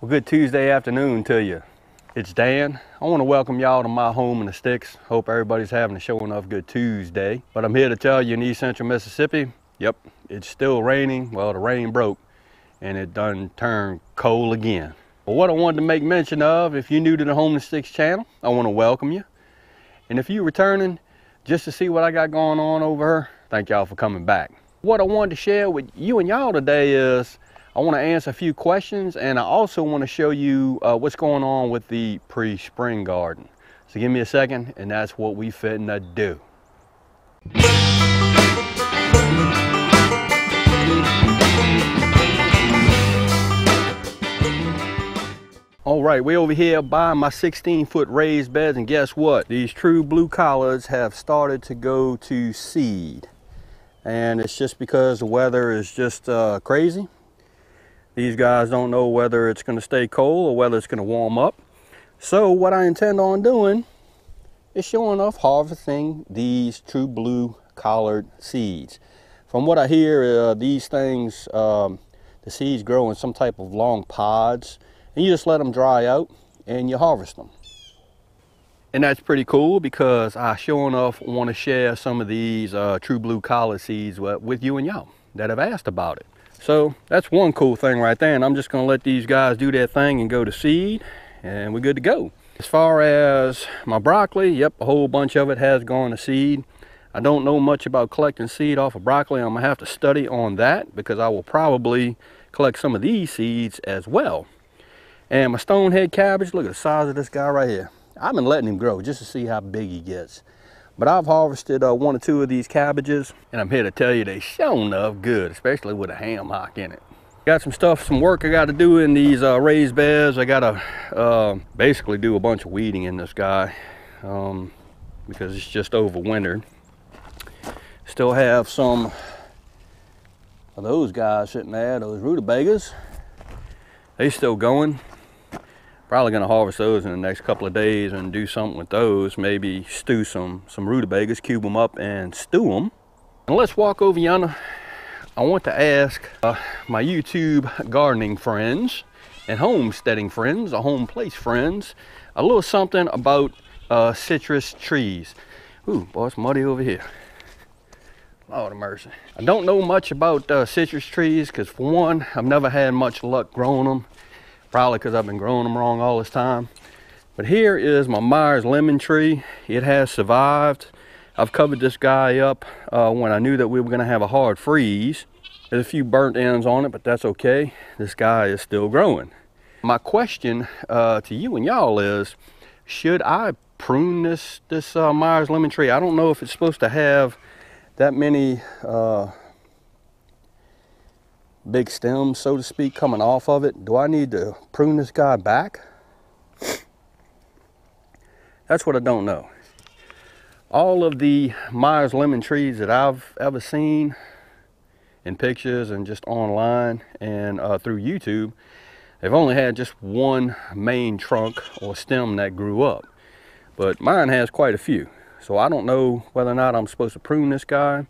Well, good Tuesday afternoon to you. It's Dan. I want to welcome y'all to my home in the sticks. Hope everybody's having a show enough good Tuesday. But I'm here to tell you in East Central Mississippi, yep, it's still raining. Well, the rain broke and it done turned cold again. But what I wanted to make mention of, if you're new to the Home in the Sticks channel, I want to welcome you. And if you're returning just to see what I got going on over here, thank y'all for coming back. What I wanted to share with you and y'all today is I want to answer a few questions, and I also want to show you what's going on with the pre-spring garden. So give me a second, and that's what we finna do. All right, we're over here by my 16-foot raised beds, and guess what? These true blue collards have started to go to seed. And it's just because the weather is just crazy. These guys don't know whether it's going to stay cold or whether it's going to warm up. So what I intend on doing is showing off harvesting these true blue collared seeds. From what I hear, these things, the seeds grow in some type of long pods, and you just let them dry out and you harvest them. And that's pretty cool because I sure enough want to share some of these true blue collard seeds with you and y'all that have asked about it. So that's one cool thing right there, and I'm just going to let these guys do their thing and go to seed, and we're good to go. As far as my broccoli, yep, a whole bunch of it has gone to seed. I don't know much about collecting seed off of broccoli. I'm going to have to study on that because I will probably collect some of these seeds as well. And my stonehead cabbage, look at the size of this guy right here. I've been letting him grow just to see how big he gets. But I've harvested one or two of these cabbages, and I'm here to tell you they sure enough good, especially with a ham hock in it. Got some work I got to do in these raised beds. I got to basically do a bunch of weeding in this guy because it's just overwintered. Still have some of those guys sitting there, those rutabagas. They still going. Probably going to harvest those in the next couple of days and do something with those. Maybe stew some rutabagas, cube them up and stew them. And let's walk over yonder. I want to ask my YouTube gardening friends and homesteading friends, or home place friends, a little something about citrus trees. Ooh, boy, it's muddy over here. Lord of mercy. I don't know much about citrus trees because, for one, I've never had much luck growing them. Probably because I've been growing them wrong all this time. But here is my Myers lemon tree. It has survived. I've covered this guy up when I knew that we were going to have a hard freeze. There's a few burnt ends on it, but that's okay. This guy is still growing. My question to you and y'all is, should I prune this Myers lemon tree? I don't know if it's supposed to have that many big stems, so to speak, coming off of it. Do I need to prune this guy back? That's what I don't know. All of the Myers lemon trees that I've ever seen in pictures and just online and through YouTube, they've only had just one main trunk or stem that grew up. But mine has quite a few. So I don't know whether or not I'm supposed to prune this guy.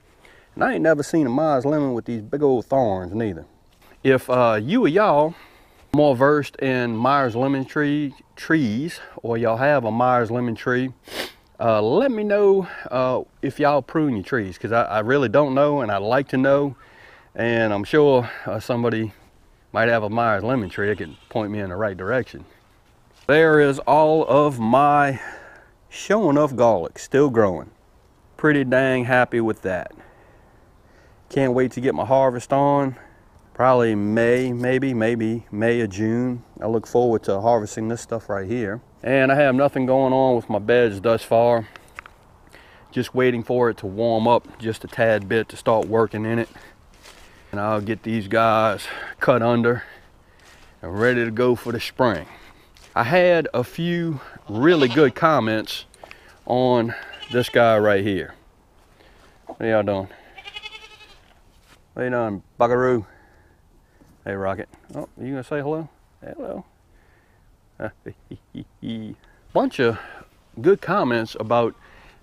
And I ain't never seen a Myers lemon with these big old thorns neither. If you or y'all more versed in Myers lemon trees, or y'all have a Myers lemon tree, let me know if y'all prune your trees, because I really don't know, and I'd like to know. And I'm sure somebody might have a Myers lemon tree that can point me in the right direction. There is all of my show enough garlic still growing. Pretty dang happy with that. Can't wait to get my harvest on. Probably May, maybe May or June. I look forward to harvesting this stuff right here. And I have nothing going on with my beds thus far. Just waiting for it to warm up just a tad bit to start working in it. And I'll get these guys cut under and ready to go for the spring. I had a few really good comments on this guy right here. What are y'all doing? What are you doing, buckaroo? Hey, Rocket. Oh, you gonna say hello? Hello. Bunch of good comments about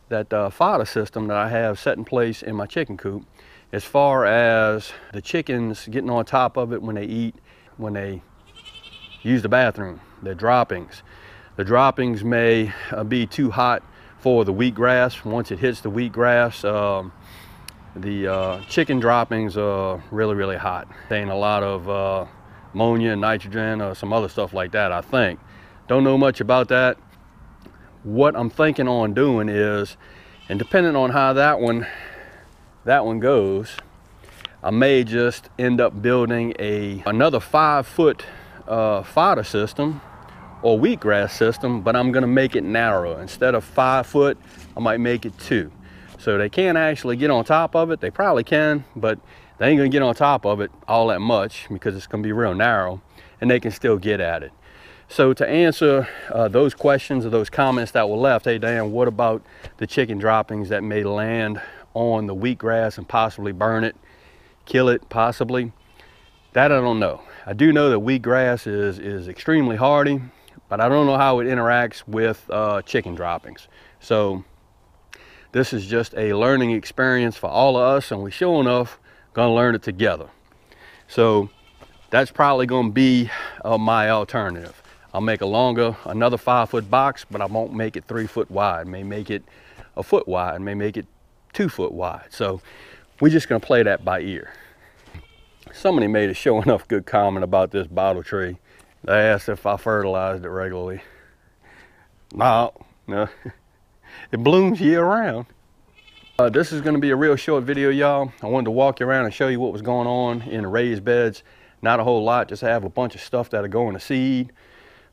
that fodder system that I have set in place in my chicken coop, as far as the chickens getting on top of it when they eat, when they use the bathroom. The droppings. The droppings may be too hot for the wheatgrass. Once it hits the wheatgrass, the chicken droppings are really hot. Contain a lot of ammonia, nitrogen, or some other stuff like that, I think. Don't know much about that. What I'm thinking on doing is, and depending on how that one goes, I may just end up building another 5-foot fodder system or wheatgrass system, but I'm gonna make it narrow. Instead of 5 foot, I might make it 2. So they can't actually get on top of it. They probably can, but they ain't gonna get on top of it all that much because it's gonna be real narrow, and they can still get at it. So to answer those questions or those comments that were left, hey Dan, what about the chicken droppings that may land on the wheatgrass and possibly burn it, kill it possibly? That I don't know. I do know that wheatgrass is extremely hardy, but I don't know how it interacts with chicken droppings. So this is just a learning experience for all of us, and we sure enough gonna learn it together. So that's probably gonna be my alternative. I'll make another 5-foot box, but I won't make it 3 foot wide. May make it a foot wide, may make it 2 foot wide. So we're just gonna play that by ear. Somebody made a sure enough good comment about this bottle tree. They asked if I fertilized it regularly. No. It blooms year round. This is going to be a real short video, y'all. I wanted to walk you around and show you what was going on in the raised beds. Not a whole lot, just have a bunch of stuff that'll go in the seed.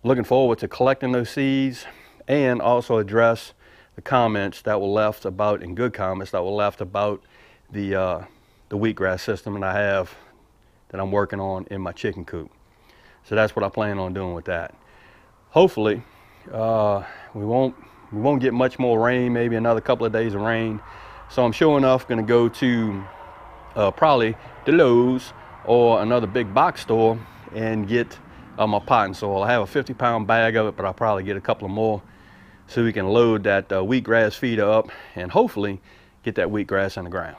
Looking forward to collecting those seeds, and also address the comments that were left about, and good comments that were left about the wheatgrass system that I'm working on in my chicken coop. So that's what I plan on doing with that. Hopefully, we won't get much more rain, maybe another couple of days of rain. So I'm sure enough gonna go to probably the Lowe's or another big box store and get my potting soil. I have a 50-pound bag of it, but I'll probably get a couple of more so we can load that wheatgrass feeder up and hopefully get that wheatgrass in the ground.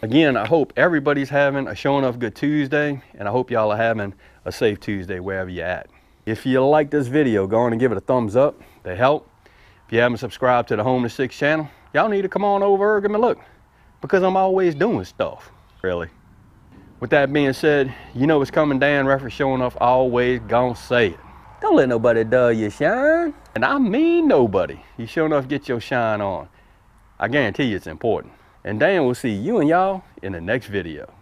Again, I hope everybody's having a sure enough good Tuesday, and I hope y'all are having a safe Tuesday wherever you're at. If you like this video, go on and give it a thumbs up. They help. If you haven't subscribed to the Home to 6 channel, y'all need to come on over and give me a look, because I'm always doing stuff, really. With that being said, you know what's coming, Dan Reference showing off, always gonna say it. Don't let nobody dull your shine. And I mean nobody. You sure enough get your shine on. I guarantee you it's important. And Dan will see you and y'all in the next video.